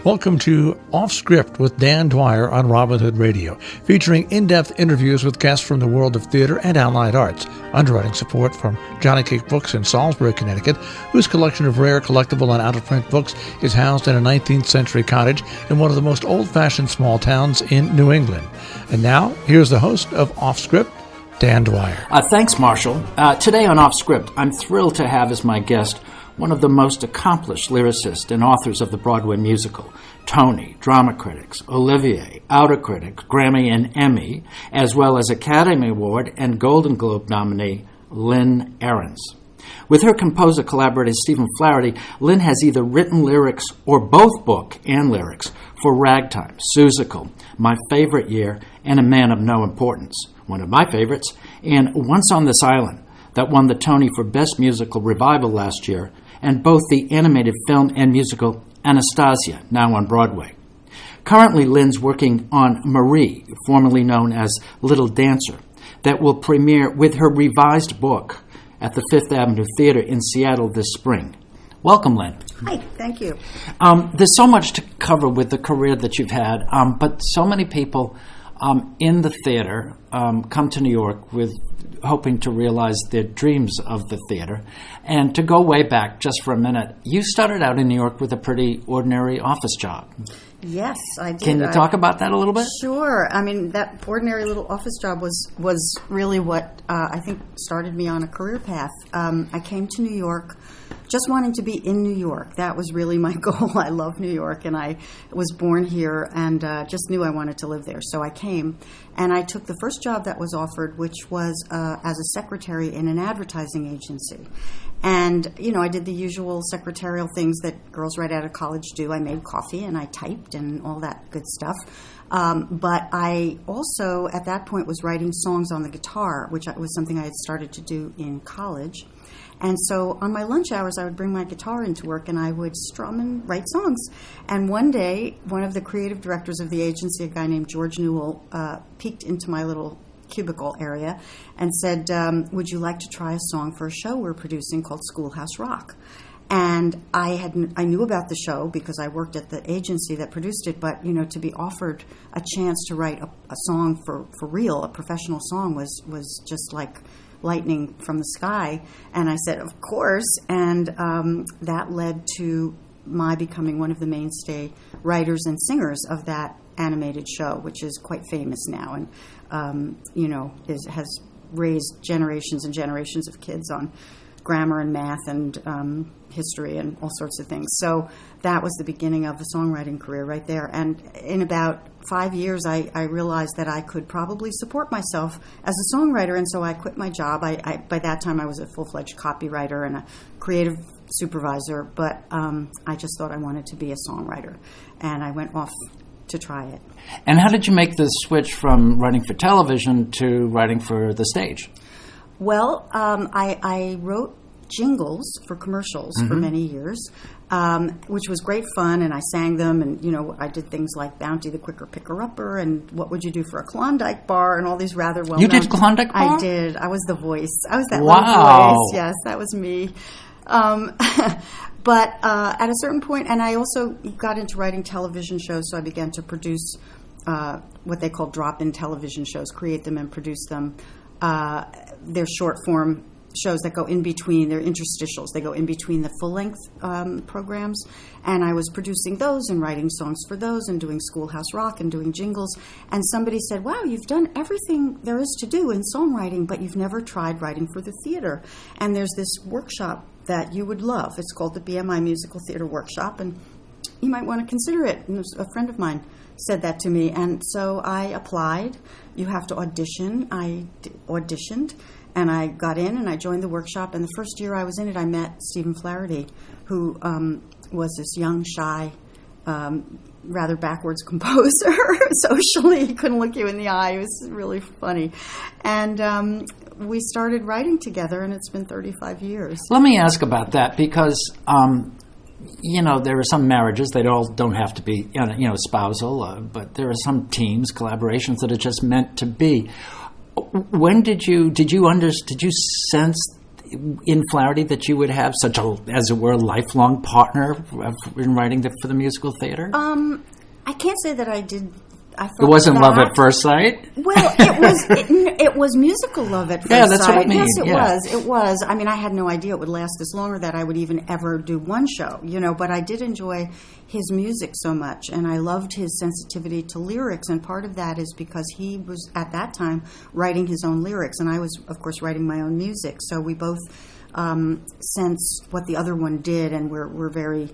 Welcome to Off Script with Dan Dwyer on Robin Hood Radio, featuring in-depth interviews with guests from the world of theater and allied arts. Underwriting support from Johnny Cake Books in Salisbury, Connecticut, whose collection of rare collectible and out-of-print books is housed in a 19th century cottage in one of the most old-fashioned small towns in New England. And now, here's the host of Off Script, Dan Dwyer. Thanks, Marshall. Today on Off Script, I'm thrilled to have as my guest one of the most accomplished lyricists and authors of the Broadway musical, Tony, drama critics, Olivier, outer critics, Grammy and Emmy, as well as Academy Award and Golden Globe nominee Lynn Ahrens. With her composer-collaborator Stephen Flaherty, Lynn has either written lyrics or both book and lyrics for Ragtime, Seussical, My Favorite Year, and A Man of No Importance, one of my favorites, and Once on This Island, that won the Tony for Best Musical Revival last year, and both the animated film and musical Anastasia, now on Broadway. Currently, Lynn's working on Marie, formerly known as Little Dancer, that will premiere with her revised book at the Fifth Avenue Theater in Seattle this spring. Welcome, Lynn. Hi, thank you. There's so much to cover with the career that you've had, but so many people in the theater come to New York with hoping to realize their dreams of the theater. And to go way back just for a minute, you started out in New York with a pretty ordinary office job. Yes, I did. Can you talk about that a little bit? Sure. I mean, that ordinary little office job was really what I think started me on a career path. I came to New York just wanting to be in New York. That was really my goal. I love New York, and I was born here and just knew I wanted to live there. So I came, and I took the first job that was offered, which was as a secretary in an advertising agency. And, you know, I did the usual secretarial things that girls right out of college do. I made coffee and I typed and all that good stuff. But I also, at that point, was writing songs on the guitar, which was something I had started to do in college. And so on my lunch hours, I would bring my guitar into work and I would strum and write songs. And one day, one of the creative directors of the agency, a guy named George Newell, peeked into my little cubicle area and said, would you like to try a song for a show we're producing called Schoolhouse Rock? And I knew about the show because I worked at the agency that produced it, but, you know, to be offered a chance to write a song for real, a professional song, was just like lightning from the sky. And I said, of course, and that led to my becoming one of the mainstay writers and singers of that animated show, which is quite famous now and, you know, has raised generations and generations of kids on grammar and math and history and all sorts of things. So that was the beginning of a songwriting career right there. And in about 5 years, I realized that I could probably support myself as a songwriter, and so I quit my job. By that time, I was a full-fledged copywriter and a creative supervisor, but I just thought I wanted to be a songwriter, and I went off to try it. And how did you make the switch from writing for television to writing for the stage? Well, I wrote jingles for commercials for many years, which was great fun, and I sang them, and, you know, I did things like Bounty the Quicker Picker-Upper and What Would You Do for a Klondike Bar and all these rather well-known... You did Klondike Bar? I did. I was the voice. I was that wow. little voice. Yes, that was me. But at a certain point, and I also got into writing television shows, so I began to produce what they call drop-in television shows, create them and produce them. They're short-form shows that go in between, they're interstitials, they go in between the full-length programs, and I was producing those and writing songs for those and doing Schoolhouse Rock and doing jingles, and somebody said, wow, you've done everything there is to do in songwriting, but you've never tried writing for the theater, and there's this workshop that you would love. It's called the BMI Musical Theater Workshop, and you might want to consider it. And a friend of mine said that to me, and so I applied. You have to audition. I auditioned, and I got in, and I joined the workshop, and the first year I was in it, I met Stephen Flaherty, who was this young, shy, rather backwards composer. Socially, he couldn't look you in the eye. It was really funny. And we started writing together, and it's been 35 years. Let me ask about that, because you know, there are some marriages, they all don't have to be, you know, spousal, but there are some teams, collaborations that are just meant to be. When did you sense in Flaherty that you would have such a, as it were, lifelong partner in writing for the musical theater? I can't say that I did. I thought It wasn't that. love at first sight? Well, it was musical love at first sight. Yeah, that's what I mean. Yes, it was. I mean, I had no idea it would last this long or that I would even ever do one show, but I did enjoy his music so much, and I loved his sensitivity to lyrics, and part of that is because he was, at that time, writing his own lyrics, and I was, of course, writing my own music, so we both sense what the other one did, and we're very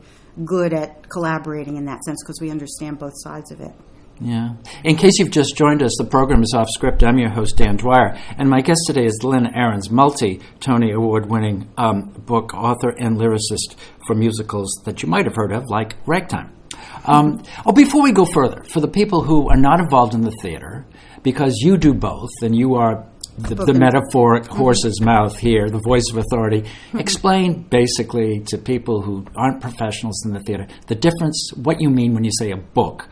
good at collaborating in that sense because we understand both sides of it. Yeah. In case you've just joined us, the program is Off Script. I'm your host, Dan Dwyer, and my guest today is Lynn Ahrens, multi-Tony Award-winning book author and lyricist for musicals that you might have heard of, like Ragtime. Before we go further, for the people who are not involved in the theater, because you do both, and you are the metaphoric horse's mouth here, the voice of authority, explain basically to people who aren't professionals in the theater the difference, what you mean when you say a book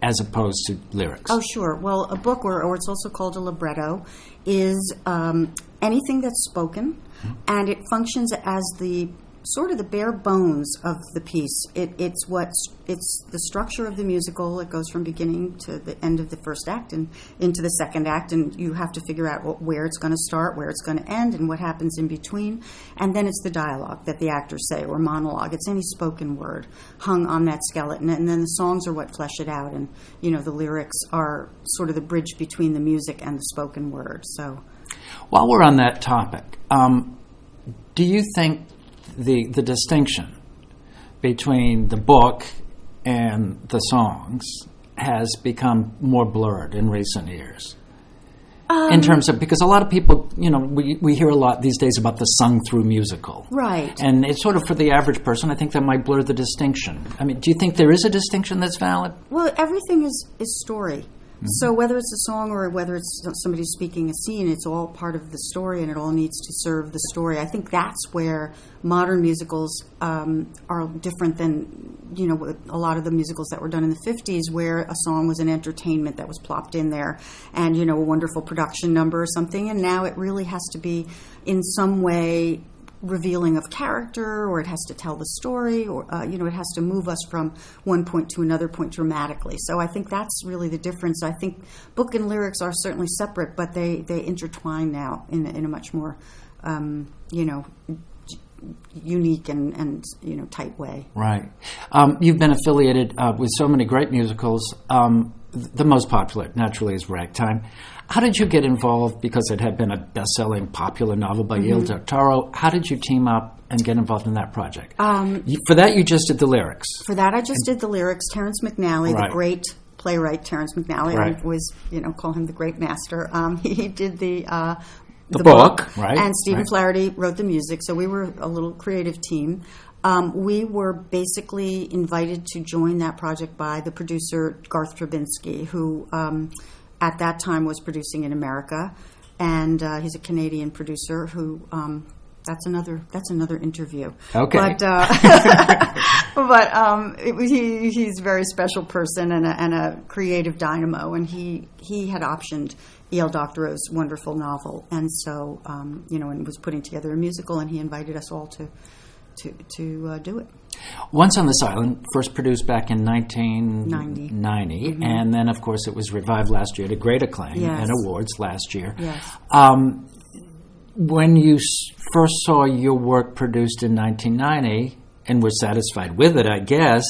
as opposed to lyrics. Oh, sure. Well, a book, or it's also called a libretto, is anything that's spoken, and it functions as the sort of the bare bones of the piece. It's the structure of the musical. It goes from beginning to the end of the first act and into the second act, and you have to figure out where it's going to start, where it's going to end, and what happens in between. And then it's the dialogue that the actors say, or monologue. It's any spoken word hung on that skeleton, and then the songs are what flesh it out, and the lyrics are sort of the bridge between the music and the spoken word. So, while we're on that topic, do you think the distinction between the book and the songs has become more blurred in recent years? In terms of, because a lot of people, we hear a lot these days about the sung-through musical. Right. And it's sort of, for the average person, I think that might blur the distinction. I mean, do you think there is a distinction that's valid? Well, everything is story. So whether it's a song or whether it's somebody speaking a scene, it's all part of the story, and it all needs to serve the story. I think that's where modern musicals are different than, a lot of the musicals that were done in the 50s, where a song was an entertainment that was plopped in there and, a wonderful production number or something. And now it really has to be in some way revealing of character, or it has to tell the story, or it has to move us from one point to another point dramatically. So I think that's really the difference. I think book and lyrics are certainly separate, but they intertwine now in a much more unique and tight way. Right. You've been affiliated with so many great musicals. The most popular, naturally, is Ragtime. How did you get involved? Because it had been a best-selling popular novel by Neil del Toro. How did you team up and get involved in that project? For that, you just did the lyrics. For that, I just did the lyrics. Terrence McNally, Right. the great playwright Terrence McNally, Right. I always call him the great master. He did the book, right? And Stephen Right. Flaherty wrote the music. So we were a little creative team. We were basically invited to join that project by the producer Garth Drabinsky, who at that time was producing in America, and he's a Canadian producer who. That's another interview. Okay. But he's a very special person and a creative dynamo, and he had optioned E.L. Doctorow's wonderful novel, and so and was putting together a musical, and he invited us all to do it. Once on This Island, first produced back in 1990, Mm-hmm. and then, of course, it was revived last year to great acclaim Yes. and awards last year. Yes. When you first saw your work produced in 1990 and were satisfied with it, I guess,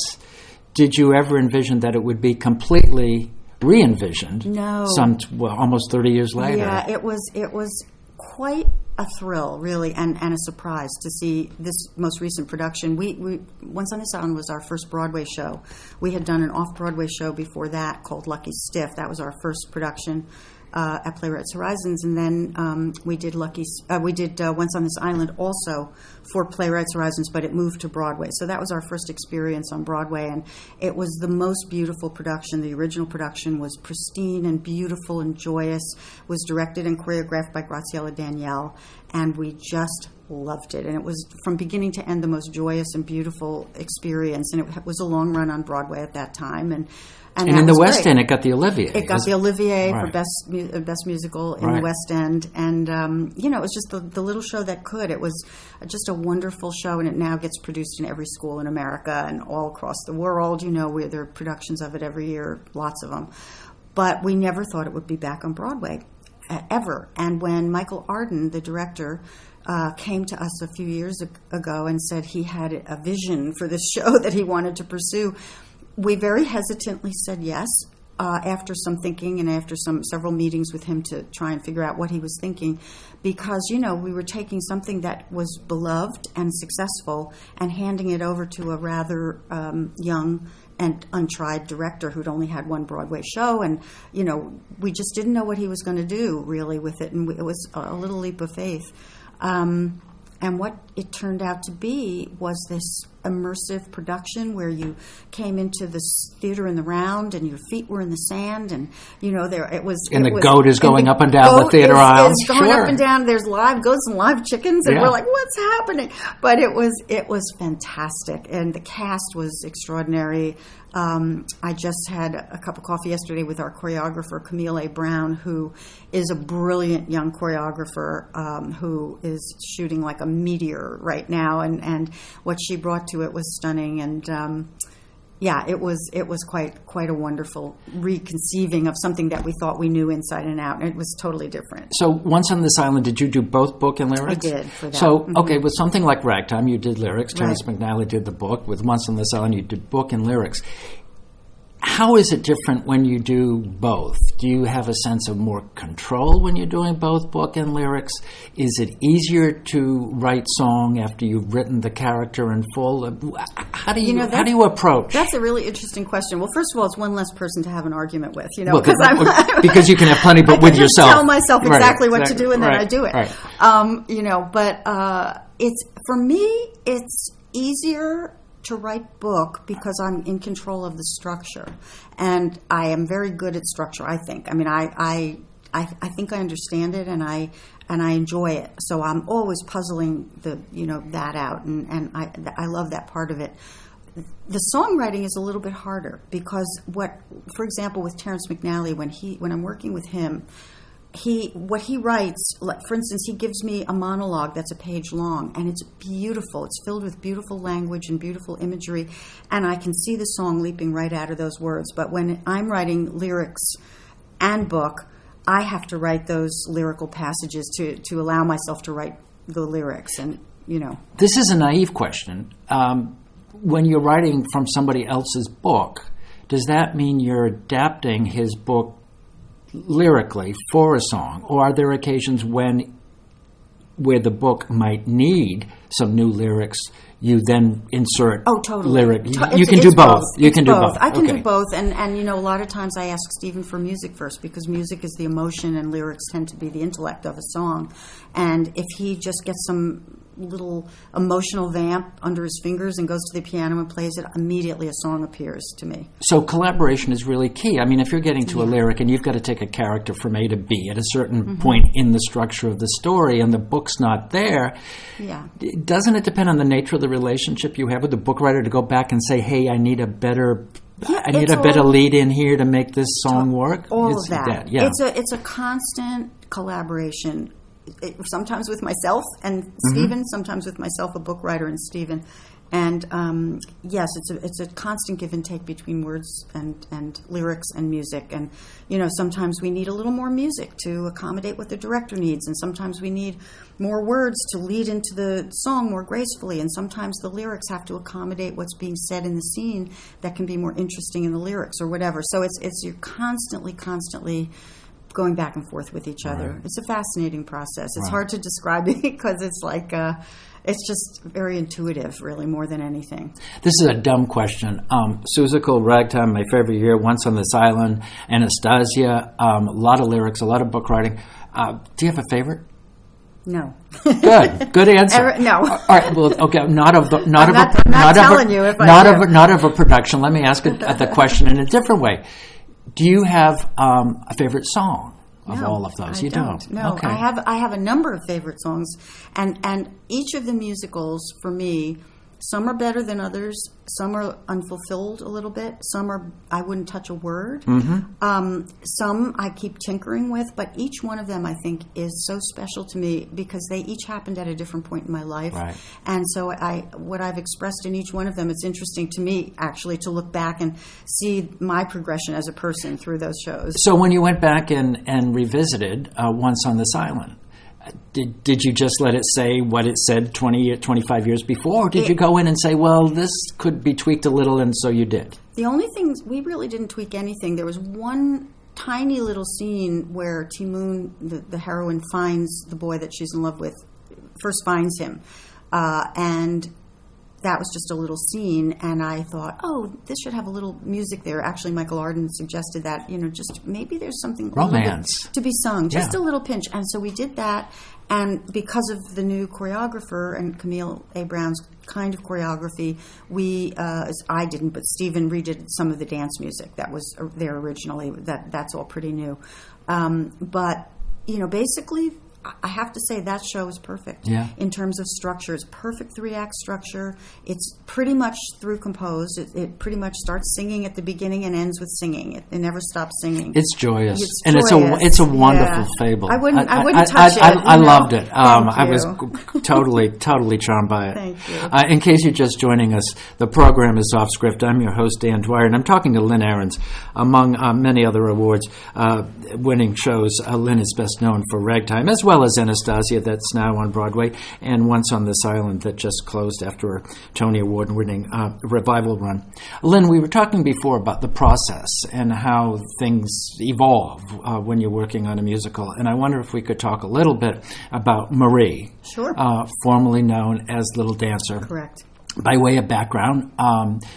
did you ever envision that it would be completely re-envisioned? No. Almost 30 years later. Yeah, it was quite a thrill, really, and a surprise to see this most recent production. We Once on This Island was our first Broadway show. We had done an off-Broadway show before that called Lucky Stiff. That was our first production at Playwrights Horizons, and then we did Once on This Island also for Playwrights Horizons, but it moved to Broadway. So that was our first experience on Broadway, and it was the most beautiful production. The original production was pristine and beautiful and joyous. Was directed and choreographed by Graciela Danielle, and we just loved it. And it was, from beginning to end, the most joyous and beautiful experience. And it was a long run on Broadway at that time. And in the West End, it got the Olivier. It got the Olivier right. for best musical in right. the West End. And, it was just the little show that could. It was just a wonderful show, and it now gets produced in every school in America and all across the world. Where there are productions of it every year, lots of them. But we never thought it would be back on Broadway, ever. And when Michael Arden, the director, came to us a few years ago and said he had a vision for this show that he wanted to pursue, we very hesitantly said yes, after some thinking and after several meetings with him to try and figure out what he was thinking, because, we were taking something that was beloved and successful and handing it over to a rather young and untried director who'd only had one Broadway show, and, we just didn't know what he was going to do, really, with it, and it was a little leap of faith. And what it turned out to be was this immersive production where you came into this theater in the round and your feet were in the sand, and the goat is going up and down the theater aisle. It's going up and down. There's live goats and live chickens, and we're like, what's happening? But it was fantastic, and the cast was extraordinary. I just had a cup of coffee yesterday with our choreographer, Camille A. Brown, who is a brilliant young choreographer who is shooting like a meteor right now, and what she brought to it was stunning, and it was quite a wonderful reconceiving of something that we thought we knew inside and out, and it was totally different. So Once on This Island, did you do both book and lyrics? I did, for that. So, okay, with something like Ragtime, you did lyrics. Terrence McNally did the book. With Once on This Island, you did book and lyrics. How is it different when you do both? Do you have a sense of more control when you're doing both book and lyrics? Is it easier to write song after you've written the character in full? How do you approach? That's a really interesting question. Well, first of all, it's one less person to have an argument with, because you can have plenty, but with yourself. I tell myself exactly what to do, and then I do it. Right. But it's, for me, it's easier to write book because I'm in control of the structure, and I am very good at structure. I think. I mean, I think I understand it, and I enjoy it. So I'm always puzzling that out, and I love that part of it. The songwriting is a little bit harder because for example, with Terrence McNally, when I'm working with him, what he writes, for instance, he gives me a monologue that's a page long, and it's beautiful. It's filled with beautiful language and beautiful imagery, and I can see the song leaping right out of those words. But when I'm writing lyrics and book, I have to write those lyrical passages to allow myself to write the lyrics, and This is a naive question. When you're writing from somebody else's book, does that mean you're adapting his book lyrically for a song, or are there occasions where the book might need some new lyrics, you then insert lyric? You can do both. You can do both. I can do both, and a lot of times I ask Stephen for music first, because music is the emotion and lyrics tend to be the intellect of a song. And if he just gets some little emotional vamp under his fingers and goes to the piano and plays it, immediately a song appears to me. So collaboration is really key. I mean, if you're getting to a lyric and you've got to take a character from A to B at a certain point in the structure of the story, and the book's not there, doesn't it depend on the nature of the relationship you have with the book writer to go back and say, hey, I need a better lead in here to make this song work? All of that. It's a constant collaboration. Sometimes with myself and Stephen, sometimes with myself, a book writer, and Stephen. And yes, it's a constant give and take between words and lyrics and music. And sometimes we need a little more music to accommodate what the director needs, and sometimes we need more words to lead into the song more gracefully, and sometimes the lyrics have to accommodate what's being said in the scene that can be more interesting in the lyrics or whatever. So you're constantly going back and forth with each other. Right. It's a fascinating process. It's hard to describe it because it's like it's just very intuitive, really, more than anything. This is a dumb question. Seussical, Ragtime, my favorite year, Once on This Island, Anastasia, a lot of lyrics, a lot of book writing. Do you have a favorite? No. Good answer. No. All right. Well, okay. Not of a production. Let me ask the question in a different way. Do you have a favorite song? of No, all of those. I You don't? No, Okay. I have a number of favorite songs, and each of the musicals for me, some are better than others. Some are unfulfilled a little bit. Some are I wouldn't touch a word. Some I keep tinkering with, but each one of them I think is so special to me because they each happened at a different point in my life. Right. And so what I've expressed in each one of them, it's interesting to me actually to look back and see my progression as a person through those shows. So when you went back and revisited Once on This Island, did you just let it say what it said 25 years before, or did you go in and say, well, this could be tweaked a little, and so you did? The only thing, we really didn't tweak anything. There was one tiny little scene where Timoon, the heroine, finds the boy that she's in love with, first finds him. And that was just a little scene, and I thought, oh, this should have a little music there. Actually, Michael Arden suggested that, just maybe there's something romance to be sung, just yeah. a little pinch. And so we did that, and because of the new choreographer and Camille A. Brown's kind of choreography, I didn't, but Stephen redid some of the dance music that was there originally. That's all pretty new. But, basically, I have to say that show is perfect in terms of structure. It's perfect 3-act structure. It's pretty much through composed. It pretty much starts singing at the beginning and ends with singing. It never stops singing. It's joyous. And it's a wonderful fable. I wouldn't touch it. I loved it. I was you. totally charmed by it. Thank you. In case you're just joining us, the program is Off Script. I'm your host, Dan Dwyer, and I'm talking to Lynn Ahrens. Among many other awards winning shows, Lynn is best known for Ragtime, as well as Anastasia, that's now on Broadway, and Once on This Island, that just closed after a Tony Award-winning revival run. Lynn, we were talking before about the process and how things evolve when you're working on a musical, and I wonder if we could talk a little bit about Marie, Sure. Formerly known as Little Dancer. Correct. By way of background,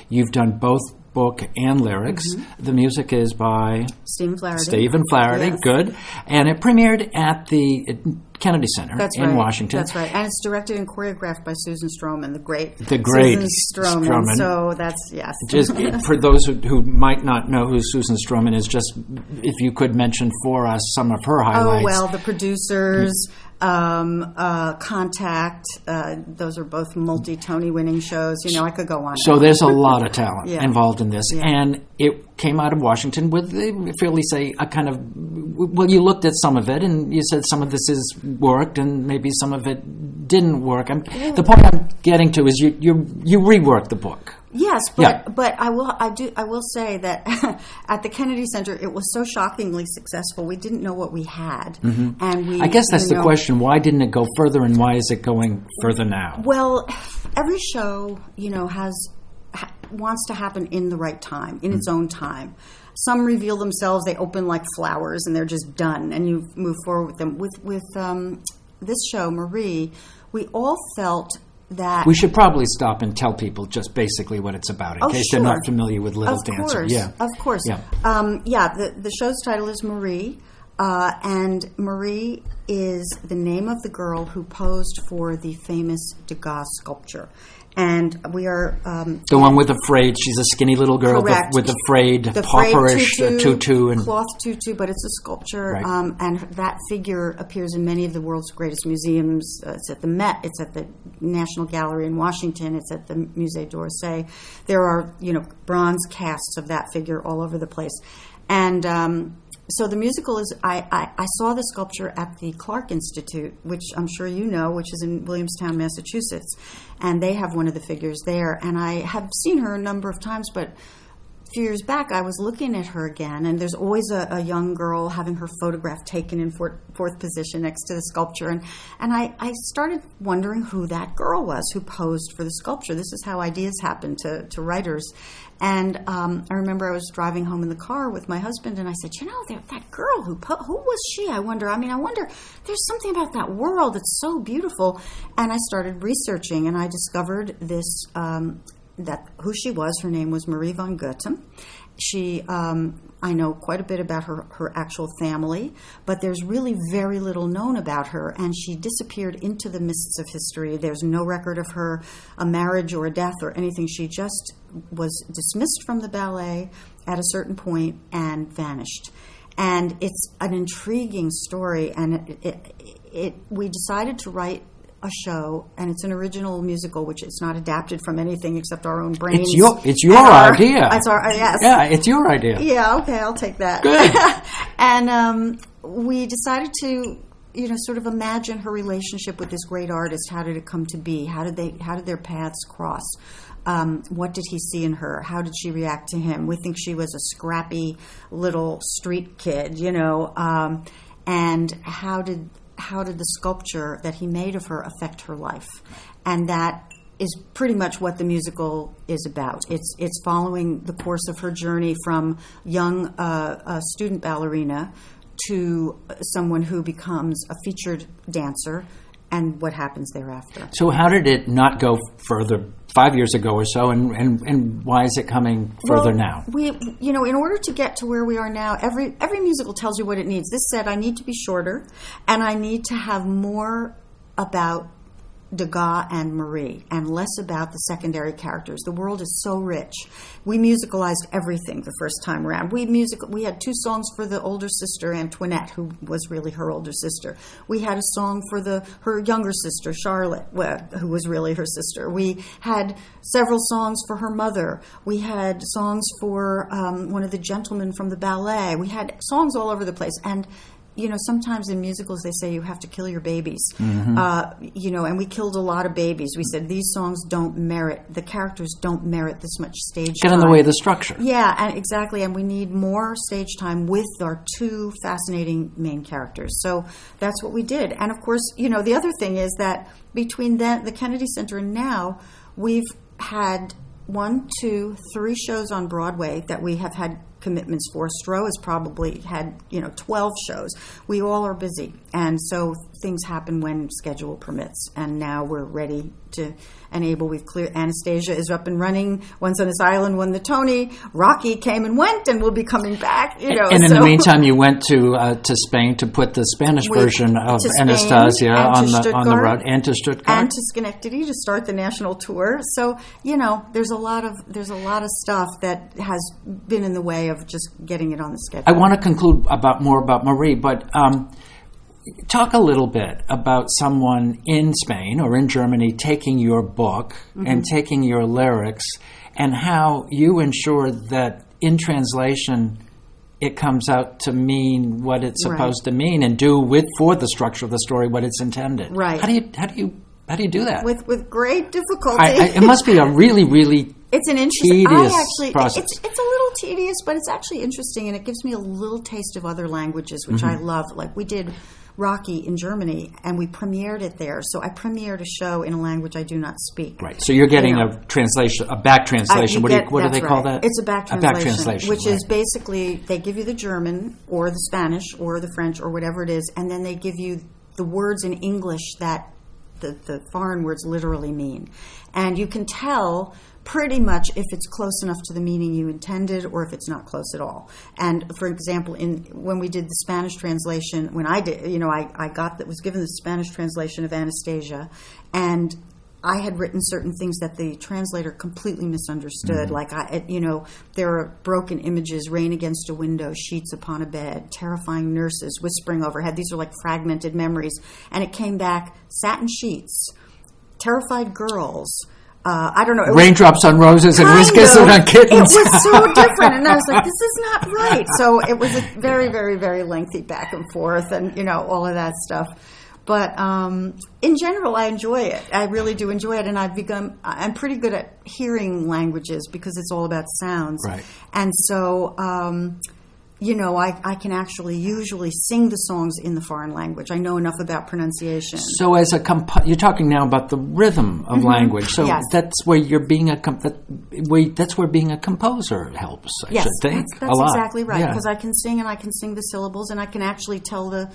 you've done both book and lyrics. Mm-hmm. The music is by Stephen Flaherty, yes. Good. And it premiered at the Kennedy Center in Washington. That's right. And it's directed and choreographed by Susan Stroman, the great Susan Stroman. So that's, yes. Just for those who might not know who Susan Stroman is, just if you could mention for us some of her highlights. Oh, well, The Producers, Contact, those are both multi-Tony winning shows. I could go on. So there's a lot of talent yeah. involved in this. Yeah. And it came out of Washington with, fairly say, a kind of, well, you looked at some of it and you said some of this is worked and maybe some of it didn't work. The point I'm getting to is you reworked the book. Yes, but I will say that at the Kennedy Center it was so shockingly successful. We didn't know what we had, and I guess that's the question. Why didn't it go further, and why is it going further now? Well, every show wants to happen in the right time, in its own time. Some reveal themselves; they open like flowers, and they're just done, and you move forward with them. With this show, Marie, we all felt that we should probably stop and tell people just basically what it's about in case sure. they're not familiar with Little Dancer. Of course. Yeah. The show's title is Marie, and Marie is the name of the girl who posed for the famous Degas sculpture. And we are... the one with the frayed, she's a skinny little girl with the frayed, pauperish tutu. And cloth tutu, but it's a sculpture. Right. And that figure appears in many of the world's greatest museums. It's at the Met, it's at the National Gallery in Washington, it's at the Musée d'Orsay. There are, bronze casts of that figure all over the place. And... So the musical is, I saw the sculpture at the Clark Institute, which I'm sure you know, which is in Williamstown, Massachusetts, and they have one of the figures there. And I have seen her a number of times, but a few years back I was looking at her again, and there's always a young girl having her photograph taken in fourth position next to the sculpture. And I started wondering who that girl was who posed for the sculpture. This is how ideas happen to writers. And I remember I was driving home in the car with my husband, and I said, that girl, who was she? I wonder, there's something about that world that's so beautiful. And I started researching, and I discovered this, that who she was. Her name was Marie von Goethem. She, I know quite a bit about her actual family, but there's really very little known about her, and she disappeared into the mists of history. There's no record of her, a marriage or a death or anything. She just was dismissed from the ballet at a certain point and vanished. And it's an intriguing story, and we decided to write a show, and it's an original musical, which it's not adapted from anything except our own brains. It's your idea. It's our, yes. Yeah, it's your idea. Yeah, okay, I'll take that. Good. And we decided to, sort of imagine her relationship with this great artist. How did it come to be? How did their paths cross? What did he see in her? How did she react to him? We think she was a scrappy little street kid, and how did the sculpture that he made of her affect her life? And that is pretty much what the musical is about. It's following the course of her journey from young student ballerina to someone who becomes a featured dancer, and what happens thereafter. So how did it not go further 5 years ago or so, and why is it coming further now? We, in order to get to where we are now, every musical tells you what it needs. This said, I need to be shorter, and I need to have more about Degas and Marie, and less about the secondary characters. The world is so rich. We musicalized everything the first time around. We had 2 songs for the older sister, Antoinette, who was really her older sister. We had a song for her younger sister, Charlotte, who was really her sister. We had several songs for her mother. We had songs for one of the gentlemen from the ballet. We had songs all over the place. And sometimes in musicals they say you have to kill your babies. Mm-hmm. And we killed a lot of babies. We said these songs the characters don't merit this much stage time. Get in the way of the structure. Yeah, and exactly. And we need more stage time with our 2 fascinating main characters. So that's what we did. And of course, the other thing is that between the Kennedy Center and now, we've had 1, 2, 3 shows on Broadway that we have had commitments for. Stroh has probably had 12 shows. We all are busy, and so things happen when schedule permits. And now we're ready to enable. We've cleared. Anastasia is up and running. Once on This Island won the Tony. Rocky came and went, and will be coming back. And in the meantime, you went to Spain to put the Spanish version of Anastasia on the road, and to Stuttgart, and to Schenectady to start the national tour. So there's a lot of stuff that has been in the way of just getting it on the schedule. I want to conclude more about Marie, but talk a little bit about someone in Spain or in Germany taking your book and taking your lyrics, and how you ensure that in translation it comes out to mean what it's supposed to mean, and do for the structure of the story what it's intended. Right. How do you do that? With great difficulty. It must be a really, really it's an interesting process. It's a little tedious, but it's actually interesting, and it gives me a little taste of other languages, which I love. Like we did Rocky in Germany, and we premiered it there. So I premiered a show in a language I do not speak. Right. So you're getting a translation, a back translation. What do they call that? It's a back translation, which is basically they give you the German or the Spanish or the French or whatever it is, and then they give you the words in English that the foreign words literally mean. And you can tell pretty much if it's close enough to the meaning you intended or if it's not close at all. And for example, when we did the Spanish translation, when I did, I was given the Spanish translation of Anastasia, and I had written certain things that the translator completely misunderstood. Like, there are broken images, rain against a window, sheets upon a bed, terrifying nurses whispering overhead. These are like fragmented memories. And it came back, satin sheets, terrified girls, I don't know. Raindrops on roses and whiskers on kittens. It was so different. And I was like, this is not right. So it was a very, very, very lengthy back and forth and, all of that stuff. But in general, I enjoy it. I really do enjoy it. And I'm pretty good at hearing languages because it's all about sounds. Right. And so, I can actually usually sing the songs in the foreign language. I know enough about pronunciation. So as you're talking now about the rhythm of language. So that's where that's where being a composer helps, I should think. That's exactly right. Because I can sing and I can sing the syllables, and I can actually tell the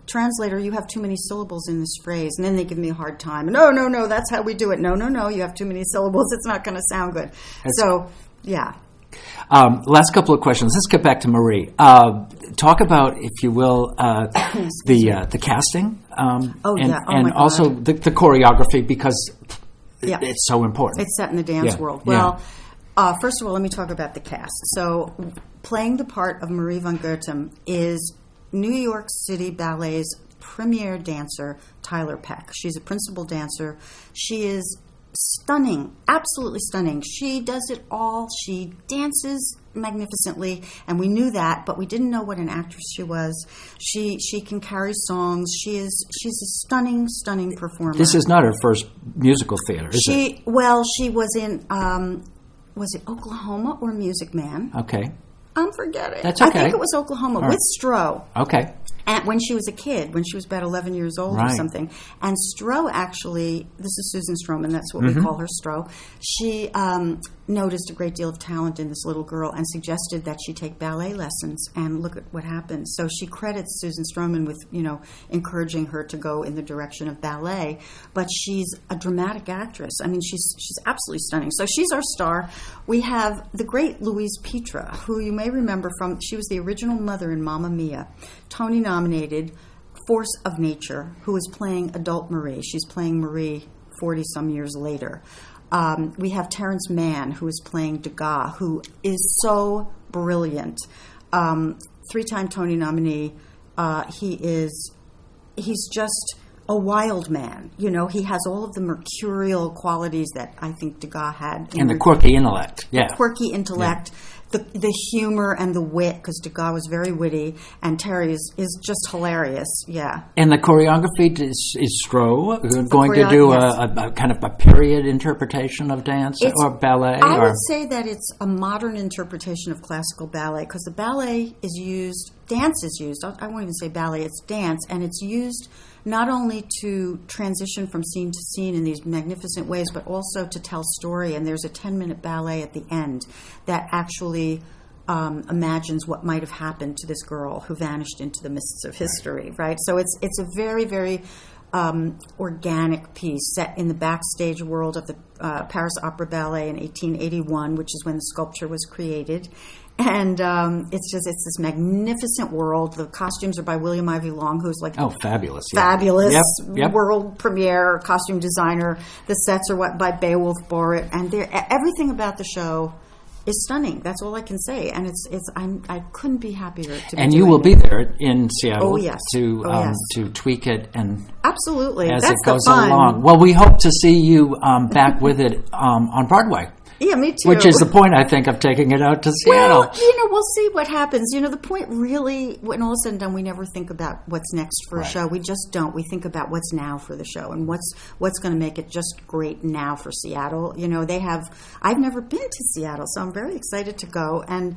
translator, you have too many syllables in this phrase, and then they give me a hard time. No, that's how we do it. No, you have too many syllables. It's not going to sound good. Last couple of questions. Let's get back to Marie. Talk about, if you will, the casting, and also the choreography, because it's so important. It's set in the dance world. Well, First of all, let me talk about the cast. So, playing the part of Marie von Goethem is New York City Ballet's premier dancer, Tyler Peck. She's a principal dancer. She is stunning, absolutely stunning. She does it all. She dances magnificently, and we knew that, but we didn't know what an actress she was. She can carry songs. She's a stunning performer. This is not her first musical theater, is it? Well, she was in was it Oklahoma or Music Man? Okay. I'm forgetting. That's okay. I think it was Oklahoma with Stroh. Okay. And when she was a kid, when she was about 11 years old or something. And Stroh actually, this is Susan Stroman, that's what we call her, Stroh. She noticed a great deal of talent in this little girl and suggested that she take ballet lessons, and look at what happened. So she credits Susan Stroman with, encouraging her to go in the direction of ballet. But she's a dramatic actress. I mean, she's absolutely stunning. So she's our star. We have the great Louise Petra, who you may remember from, she was the original mother in Mamma Mia, Tony-nominated Force of Nature, who is playing adult Marie. She's playing Marie 40-some years later. We have Terrence Mann, who is playing Degas, who is so brilliant. 3-time Tony nominee. He's just a wild man. He has all of the mercurial qualities that I think Degas had. And the quirky intellect. Yeah. Quirky intellect. Yeah. The humor and the wit, because Degas was very witty, and Terry is just hilarious. Yeah. And the choreography is Stroh going to do a kind of a period interpretation of dance or ballet? I would say that it's a modern interpretation of classical ballet, because the ballet is used, dance is used. I won't even say ballet; it's dance, and it's used not only to transition from scene to scene in these magnificent ways, but also to tell story. And there's a 10-minute ballet at the end that actually imagines what might have happened to this girl who vanished into the mists of history, right? So it's a very, very organic piece set in the backstage world of the Paris Opera Ballet in 1881, which is when the sculpture was created. And it's this magnificent world. The costumes are by William Ivy Long, who's like fabulous, fabulous yep. world premiere costume designer. The sets are by Beowulf Borrett, and everything about the show is stunning. That's all I can say. And I couldn't be happier to be And you will be there in Seattle to tweak it and absolutely as that's it goes the fun. along. Well, we hope to see you back with it on Broadway. Yeah, me too. Which is the point, I think, of taking it out to Seattle. Well, we'll see what happens. The point really, when all is said and done, we never think about what's next for a show. We just don't. We think about what's now for the show and what's going to make it just great now for Seattle. I've never been to Seattle, so I'm very excited to go. And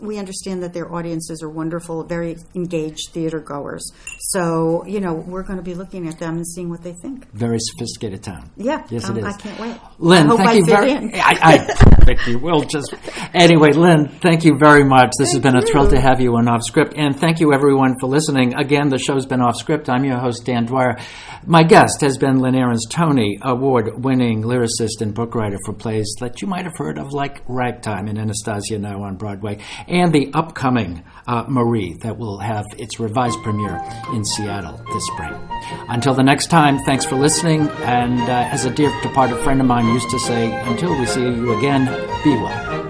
we understand that their audiences are wonderful, very engaged theater goers. So, we're going to be looking at them and seeing what they think. Very sophisticated town. Yeah. Yes, it is. I can't wait. Lynn, thank you very I think you will just. Anyway, Lynn, thank you very much. This has been a thrill to have you on Off Script. And thank you, everyone, for listening. Again, the show's been Off Script. I'm your host, Dan Dwyer. My guest has been Lynn Ahrens Tony, award-winning lyricist and book writer for plays that you might have heard of, like Ragtime and Anastasia now on Broadway, and the upcoming Marie that will have its revised premiere in Seattle this spring. Until the next time, thanks for listening. And as a dear departed friend of mine used to say, until we see you again, be well.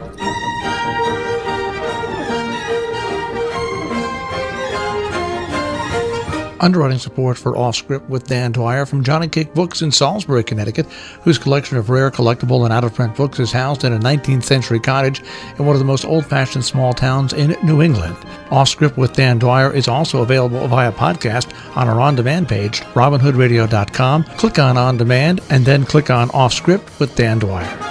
Underwriting support for Off Script with Dan Dwyer from Johnny Cake Books in Salisbury, Connecticut, whose collection of rare, collectible, and out-of-print books is housed in a 19th century cottage in one of the most old-fashioned small towns in New England. Off Script with Dan Dwyer is also available via podcast on our on-demand page, robinhoodradio.com. Click on On Demand, and then click on Off Script with Dan Dwyer.